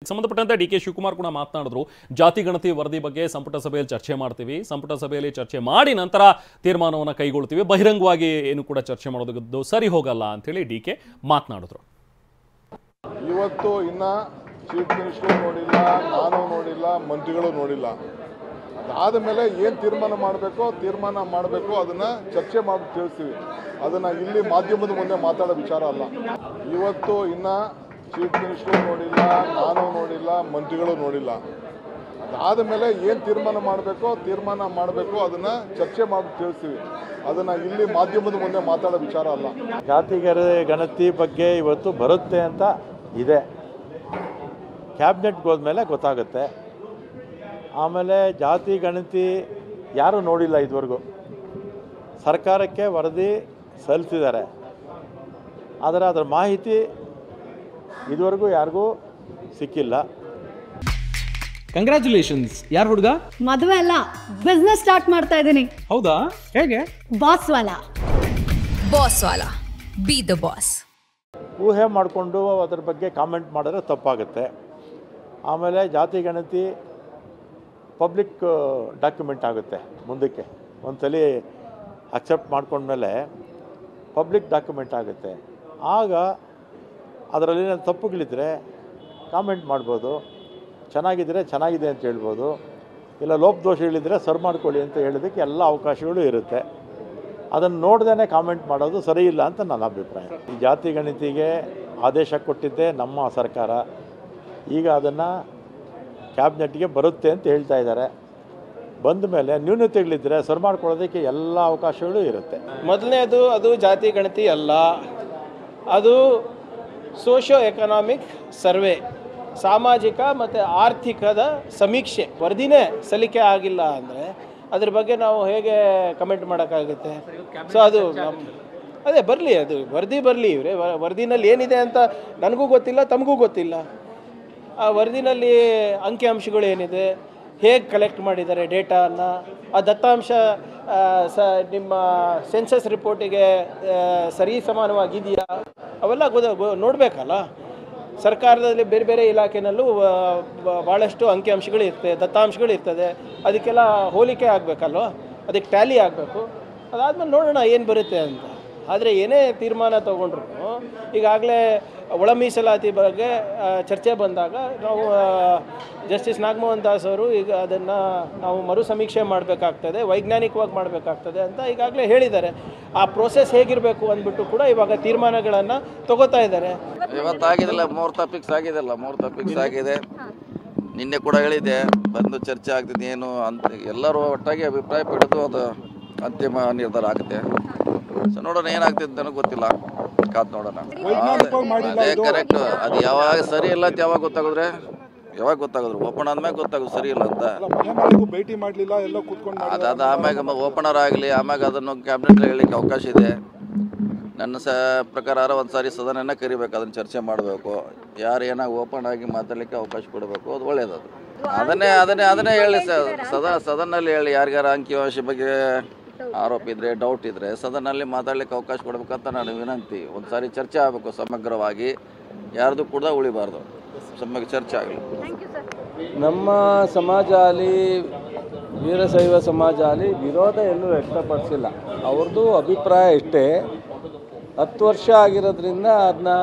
ಸಂಬಂಧಪಟ್ಟಂತೆ ಡಿ.ಕೆ. ಶಿವಕುಮಾರ್ ಕೂಡ ಮಾತನಾಡಿದ್ರು. ಜಾತಿ ಗಣತಿ ವರದಿ ಬಗ್ಗೆ ಸಂಪುಟ ಸಭೆಯಲ್ಲಿ ಚರ್ಚೆ ಮಾಡ್ತೀವಿ, ಸಂಪುಟ ಸಭೆಯಲ್ಲಿ ಚರ್ಚೆ ಮಾಡಿ ನಂತರ ತೀರ್ಮಾನವನ್ನು ಕೈಗೊಳ್ತೀವಿ, ಬಹಿರಂಗವಾಗಿ ಏನು ಕೂಡ ಚರ್ಚೆ ಮಾಡೋದು ಸರಿ ಹೋಗಲ್ಲ ಅಂತೇಳಿ ಡಿ.ಕೆ. ಮಾತನಾಡಿದ್ರು. ಇವತ್ತು ಇನ್ನ ಚೀಫ್ ಮಿನಿಸ್ಟರ್ ನೋಡಿಲ್ಲ, ನಾನು ನೋಡಿಲ್ಲ, ಮಂತ್ರಿಗಳು ನೋಡಿಲ್ಲ. ಅದಾದ ಮೇಲೆ ಏನು ತೀರ್ಮಾನ ಮಾಡಬೇಕು ಅದನ್ನ ಚರ್ಚೆ ಮಾಡಿ ತಿಳಿಸ್ತೀವಿ. ಅದನ್ನ ಇಲ್ಲಿ ಮಾಧ್ಯಮದ ಮುಂದೆ ಮಾತಾಡೋ ವಿಚಾರ ಅಲ್ಲ. ಇವತ್ತು ಇನ್ನ ಚೀಫ್ ಮಿನಿಸ್ಟರ್ ನೋಡಿಲ್ಲ, ನಾನು ನೋಡಿಲ್ಲ, ಮಂತ್ರಿಗಳು ನೋಡಿಲ್ಲ. ಅದಾದ ಮೇಲೆ ಏನು ತೀರ್ಮಾನ ಮಾಡಬೇಕು ಅದನ್ನ ಚರ್ಚೆ ಮಾಡಿ ತಿಳಿಸ್ತೀವಿ. ಅದನ್ನ ಇಲ್ಲಿ ಮಾಧ್ಯಮದ ಮುಂದೆ ಮಾತಾಡೋ ವಿಚಾರ ಅಲ್ಲ. ಜಾತಿ ಗಣತಿ ಬಗ್ಗೆ ಇವತ್ತು ಬರುತ್ತೆ ಅಂತ ಇದೆ, ಕ್ಯಾಬಿನೆಟ್ಗೆ ಹೋದ್ಮೇಲೆ ಗೊತ್ತಾಗುತ್ತೆ. ಆಮೇಲೆ ಜಾತಿ ಗಣತಿ ಯಾರೂ ನೋಡಿಲ್ಲ ಇದುವರೆಗೂ. ಸರ್ಕಾರಕ್ಕೆ ವರದಿ ಸಲ್ಲಿಸಿದ್ದಾರೆ, ಆದರೆ ಅದರ ಮಾಹಿತಿ ಇದುವರೆಗೂ ಯಾರಿಗೂ ಸಿಕ್ಕಿಲ್ಲ. ಕಂಗ್ರ್ಯಾಚುಲೇಷನ್ಸ್. ಯಾರು ಹುಡುಗ? ಮದುವೆ ಅಲ್ಲ, ಬಿಸ್ನೆಸ್ ಸ್ಟಾರ್ಟ್ ಮಾಡ್ತಾ ಇದ್ದೀನಿ. ಹೌದಾ? ಹೇಗೆ? Boss Vala B the boss. ಊಹೆ ಮಾಡಿಕೊಂಡು ಅದರ ಬಗ್ಗೆ ಕಾಮೆಂಟ್ ಮಾಡಿದ್ರೆ ತಪ್ಪಾಗುತ್ತೆ. ಆಮೇಲೆ ಜಾತಿ ಗಣತಿ ಪಬ್ಲಿಕ್ ಡಾಕ್ಯುಮೆಂಟ್ ಆಗುತ್ತೆ ಮುಂದಕ್ಕೆ. ಒಂದ್ಸಲಿ ಅಕ್ಸೆಪ್ಟ್ ಮಾಡ್ಕೊಂಡ್ಮೇಲೆ ಪಬ್ಲಿಕ್ ಡಾಕ್ಯುಮೆಂಟ್ ಆಗುತ್ತೆ. ಆಗ ಅದರಲ್ಲಿ ತಪ್ಪುಗಳಿದ್ದರೆ ಕಾಮೆಂಟ್ ಮಾಡ್ಬೋದು, ಚೆನ್ನಾಗಿದ್ದರೆ ಚೆನ್ನಾಗಿದೆ ಅಂತ ಹೇಳ್ಬೋದು, ಇಲ್ಲ ಲೋಪದೋಷಗಳಿದ್ದರೆ ಸರಿ ಮಾಡ್ಕೊಳ್ಳಿ ಅಂತ ಹೇಳೋದಕ್ಕೆ ಎಲ್ಲ ಅವಕಾಶಗಳು ಇರುತ್ತೆ. ಅದನ್ನು ನೋಡ್ದೇ ಕಾಮೆಂಟ್ ಮಾಡೋದು ಸರಿ ಇಲ್ಲ ಅಂತ ನನ್ನ ಅಭಿಪ್ರಾಯ. ಈ ಜಾತಿ ಗಣತಿಗೆ ಆದೇಶ ಕೊಟ್ಟಿದ್ದೆ ನಮ್ಮ ಸರ್ಕಾರ. ಈಗ ಅದನ್ನು ಕ್ಯಾಬಿನೆಟ್ಗೆ ಬರುತ್ತೆ ಅಂತ ಹೇಳ್ತಾ ಇದ್ದಾರೆ. ಬಂದ ಮೇಲೆ ನ್ಯೂನತೆಗಳಿದ್ದರೆ ಸರಿ ಮಾಡ್ಕೊಳ್ಳೋದಕ್ಕೆ ಎಲ್ಲ ಅವಕಾಶಗಳು ಇರುತ್ತೆ. ಮೊದಲನೇದು, ಅದು ಜಾತಿ ಗಣತಿ ಅಲ್ಲ, ಅದು ಸೋಷಿಯೋ ಎಕನಾಮಿಕ್ ಸರ್ವೆ, ಸಾಮಾಜಿಕ ಮತ್ತು ಆರ್ಥಿಕದ ಸಮೀಕ್ಷೆ. ವರದಿನೇ ಸಲ್ಲಿಕೆ ಆಗಿಲ್ಲ ಅಂದರೆ ಅದ್ರ ಬಗ್ಗೆ ನಾವು ಹೇಗೆ ಕಮೆಂಟ್ ಮಾಡೋಕ್ಕಾಗುತ್ತೆ? ಸೊ ಅದು ಅದೇ ಬರಲಿ, ಅದು ವರದಿ ಬರಲಿ. ಇವರೇ ವರದಿನಲ್ಲಿ ಏನಿದೆ ಅಂತ ನನಗೂ ಗೊತ್ತಿಲ್ಲ, ತಮಗೂ ಗೊತ್ತಿಲ್ಲ. ಆ ವರದಿನಲ್ಲಿ ಅಂಕಿಅಂಶಗಳು ಏನಿದೆ, ಹೇಗೆ ಕಲೆಕ್ಟ್ ಮಾಡಿದ್ದಾರೆ ಡೇಟಾವನ್ನು, ಆ ದತ್ತಾಂಶ ನಿಮ್ಮ ಸೆನ್ಸಸ್ ರಿಪೋರ್ಟಿಗೆ ಸರಿ ಸಮಾನವಾಗಿದೆಯಾ, ಅವೆಲ್ಲ ನೋಡಬೇಕಲ್ಲ. ಸರ್ಕಾರದಲ್ಲಿ ಬೇರೆ ಬೇರೆ ಇಲಾಖೆನಲ್ಲೂ ಭಾಳಷ್ಟು ಅಂಕಿಅಂಶಗಳು ಇರ್ತದೆ, ದತ್ತಾಂಶಗಳು ಇರ್ತದೆ. ಅದಕ್ಕೆಲ್ಲ ಹೋಲಿಕೆ ಆಗಬೇಕಲ್ವ, ಅದಕ್ಕೆ ಟ್ಯಾಲಿ ಆಗಬೇಕು. ಅದಾದಮೇಲೆ ನೋಡೋಣ ಏನು ಬರುತ್ತೆ ಅಂತ. ಆದರೆ ಏನೇ ತೀರ್ಮಾನ ತೊಗೊಂಡ್ರು, ಈಗಾಗಲೇ ಒಳ ಮೀಸಲಾತಿ ಬಗ್ಗೆ ಚರ್ಚೆ ಬಂದಾಗ ನಾವು ಜಸ್ಟಿಸ್ ನಾಗಮೋಹನ್ ದಾಸ್ ಅವರು ಈಗ ಅದನ್ನು ನಾವು ಮರು ಸಮೀಕ್ಷೆ ಮಾಡಬೇಕಾಗ್ತದೆ, ವೈಜ್ಞಾನಿಕವಾಗಿ ಮಾಡಬೇಕಾಗ್ತದೆ ಅಂತ ಈಗಾಗಲೇ ಹೇಳಿದ್ದಾರೆ. ಆ ಪ್ರೋಸೆಸ್ ಹೇಗಿರಬೇಕು ಅಂದ್ಬಿಟ್ಟು ಕೂಡ ಇವಾಗ ತೀರ್ಮಾನಗಳನ್ನು ತಗೋತಾ ಇದ್ದಾರೆ. ಇವತ್ತಾಗಿದೆಲ್ಲ ಮುಹೂರ್ತ ಫಿಕ್ಸ್ ಆಗಿದೆ. ನಿನ್ನೆ ಕೂಡ ಹೇಳಿದೆ, ಬಂದು ಚರ್ಚೆ ಆಗ್ತಿದೆ ಏನು ಅಂತ ಎಲ್ಲರೂ ಒಟ್ಟಾಗಿ ಅಭಿಪ್ರಾಯ ಪಡೆದು ಅದು ಅಂತಿಮ ನಿರ್ಧಾರ ಆಗುತ್ತೆ. ಸೊ ನೋಡೋಣ ಏನಾಗ್ತಿದೆ ನನಗೆ ಗೊತ್ತಿಲ್ಲ, ಕಾದು ನೋಡೋಣ. ಅದೇ ಕರೆಕ್ಟ್. ಅದು ಯಾವಾಗ ಸರಿ ಇಲ್ಲ ಅಂತ ಯಾವಾಗ ಗೊತ್ತಾಗಿದ್ರೆ ಓಪನ್ ಆದ್ಮೇಲೆ ಗೊತ್ತಾಗೋದು ಸರಿ ಇಲ್ಲ ಅಂತ. ಭೇಟಿ ಮಾಡಲಿಲ್ಲ, ಎಲ್ಲ ಕೂತ್ಕೊಂಡು ಅದು ಆಮ್ಯಾಗ ಓಪನರ್ ಆಗಲಿ, ಆಮ್ಯಾಗ ಅದನ್ನು ಕ್ಯಾಬಿನೆಟ್ ಹೇಳಲಿಕ್ಕೆ ಅವಕಾಶ ಇದೆ. ನನ್ನ ಪ್ರಕಾರ ಒಂದು ಸಾರಿ ಸದನನ ಕರಿಬೇಕು, ಅದನ್ನು ಚರ್ಚೆ ಮಾಡಬೇಕು. ಯಾರು ಏನಾಗಿ ಓಪನ್ ಆಗಿ ಮಾತಾಡಲಿಕ್ಕೆ ಅವಕಾಶ ಕೊಡಬೇಕು, ಅದು ಒಳ್ಳೇದದು. ಅದನ್ನೇ ಹೇಳಿ ಸದನಲ್ಲಿ ಹೇಳಿ. ಯಾರಿಗಾರ ಅಂಕಿಅಂಶ ಬಗ್ಗೆ ಆರೋಪ ಇದ್ರೆ, ಡೌಟ್ ಇದ್ರೆ ಸದನಲ್ಲಿ ಮಾತಾಡ್ಲಿಕ್ಕೆ ಅವಕಾಶ ಕೊಡಬೇಕಂತ ನಾನು ವಿನಂತಿ. ಒಂದು ಸಾರಿ ಚರ್ಚೆ ಆಗಬೇಕು ಸಮಗ್ರವಾಗಿ, ಯಾರ್ದು ಕೂಡ ಉಳಿಬಾರ್ದು, ಸಮಗ್ರ ಚರ್ಚೆ ಆಗಲಿ. ನಮ್ಮ ಸಮಾಜ ಆಗಲಿ, ವೀರಶೈವ ಸಮಾಜ ಆಗಲಿ ವಿರೋಧ ಎಲ್ಲೂ ವ್ಯಕ್ತಪಡಿಸಿಲ್ಲ. ಅವ್ರದ್ದು ಅಭಿಪ್ರಾಯ ಇಷ್ಟೇ, 10 ವರ್ಷ ಆಗಿರೋದ್ರಿಂದ ಅದನ್ನ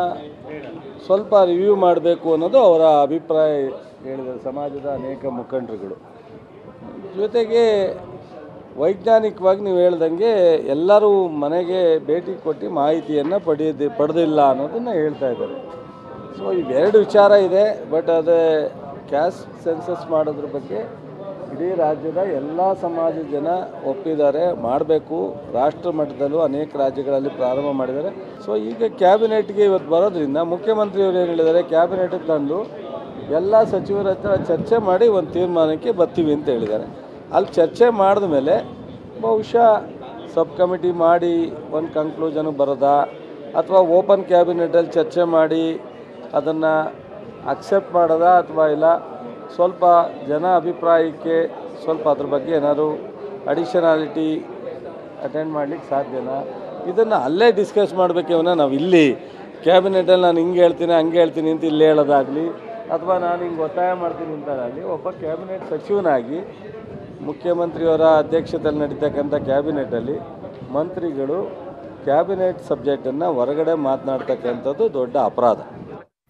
ಸ್ವಲ್ಪ ರಿವ್ಯೂ ಮಾಡಬೇಕು ಅನ್ನೋದು ಅವರ ಅಭಿಪ್ರಾಯ ಹೇಳಿದ್ದಾರೆ ಸಮಾಜದ ಅನೇಕ ಮುಖಂಡರುಗಳು. ಜೊತೆಗೆ ವೈಜ್ಞಾನಿಕವಾಗಿ ನೀವು ಹೇಳ್ದಂಗೆ ಎಲ್ಲರೂ ಮನೆಗೆ ಭೇಟಿ ಕೊಟ್ಟು ಮಾಹಿತಿಯನ್ನು ಪಡೆದಿಲ್ಲ ಅನ್ನೋದನ್ನು ಹೇಳ್ತಾ ಇದ್ದಾರೆ. ಸೊ ಇವೆರಡು ವಿಚಾರ ಇದೆ. ಬಟ್ ಅದೇ ಕ್ಯಾಸ್ಟ್ ಸೆನ್ಸಸ್ ಮಾಡೋದ್ರ ಬಗ್ಗೆ ಇಡೀ ರಾಜ್ಯದ ಎಲ್ಲ ಸಮಾಜದ ಜನ ಒಪ್ಪಿದ್ದಾರೆ, ಮಾಡಬೇಕು. ರಾಷ್ಟ್ರ ಮಟ್ಟದಲ್ಲೂ ಅನೇಕ ರಾಜ್ಯಗಳಲ್ಲಿ ಪ್ರಾರಂಭ ಮಾಡಿದ್ದಾರೆ. ಸೊ ಈಗ ಕ್ಯಾಬಿನೆಟ್ಗೆ ಇವತ್ತು ಬರೋದ್ರಿಂದ ಮುಖ್ಯಮಂತ್ರಿಯವರು ಏನು ಹೇಳಿದ್ದಾರೆ, ಕ್ಯಾಬಿನೆಟ್ಗೆ ತಂದು ಎಲ್ಲ ಸಚಿವರ ಹತ್ರ ಚರ್ಚೆ ಮಾಡಿ ಒಂದು ತೀರ್ಮಾನಕ್ಕೆ ಬರ್ತೀವಿ ಅಂತ ಹೇಳಿದ್ದಾರೆ. ಅಲ್ಲಿ ಚರ್ಚೆ ಮಾಡಿದ ಮೇಲೆ ಬಹುಶಃ ಸಬ್ ಕಮಿಟಿ ಮಾಡಿ ಒಂದು ಕನ್ಕ್ಲೂಷನ್ಗೆ ಬರೋದಾ, ಅಥವಾ ಓಪನ್ ಕ್ಯಾಬಿನೆಟಲ್ಲಿ ಚರ್ಚೆ ಮಾಡಿ ಅದನ್ನು ಅಕ್ಸೆಪ್ಟ್ ಮಾಡೋದಾ, ಅಥವಾ ಇಲ್ಲ ಸ್ವಲ್ಪ ಜನ ಅಭಿಪ್ರಾಯಕ್ಕೆ ಸ್ವಲ್ಪ ಅದ್ರ ಬಗ್ಗೆ ಏನಾದರೂ ಅಡಿಷನಾಲಿಟಿ ಅಟೆಂಡ್ ಮಾಡಲಿಕ್ಕೆ ಸಾಧ್ಯನಾ, ಇದನ್ನು ಅಲ್ಲೇ ಡಿಸ್ಕಸ್ ಮಾಡಬೇಕೇವನ ನಾವು ಇಲ್ಲಿ ಕ್ಯಾಬಿನೆಟಲ್ಲಿ ನಾನು ಹಿಂಗೆ ಹೇಳ್ತೀನಿ ಹಂಗೆ ಹೇಳ್ತೀನಿ ಅಂತ ಇಲ್ಲಿ ಹೇಳೋದಾಗಲಿ, ಅಥವಾ ನಾನು ಹಿಂಗೆ ಒತ್ತಾಯ ಮಾಡ್ತೀನಿ ಅಂತಾಗಲಿ ಒಬ್ಬ ಕ್ಯಾಬಿನೆಟ್ ಸಚಿವನಾಗಿ ಮುಖ್ಯಮಂತ್ರಿಯವರ ಅಧ್ಯಕ್ಷತೆಯಲ್ಲಿ ನಡೀತಕ್ಕಂಥ ಕ್ಯಾಬಿನೆಟಲ್ಲಿ ಮಂತ್ರಿಗಳು ಕ್ಯಾಬಿನೆಟ್ ಸಬ್ಜೆಕ್ಟನ್ನು ಹೊರಗಡೆ ಮಾತನಾಡ್ತಕ್ಕಂಥದ್ದು ದೊಡ್ಡ ಅಪರಾಧ.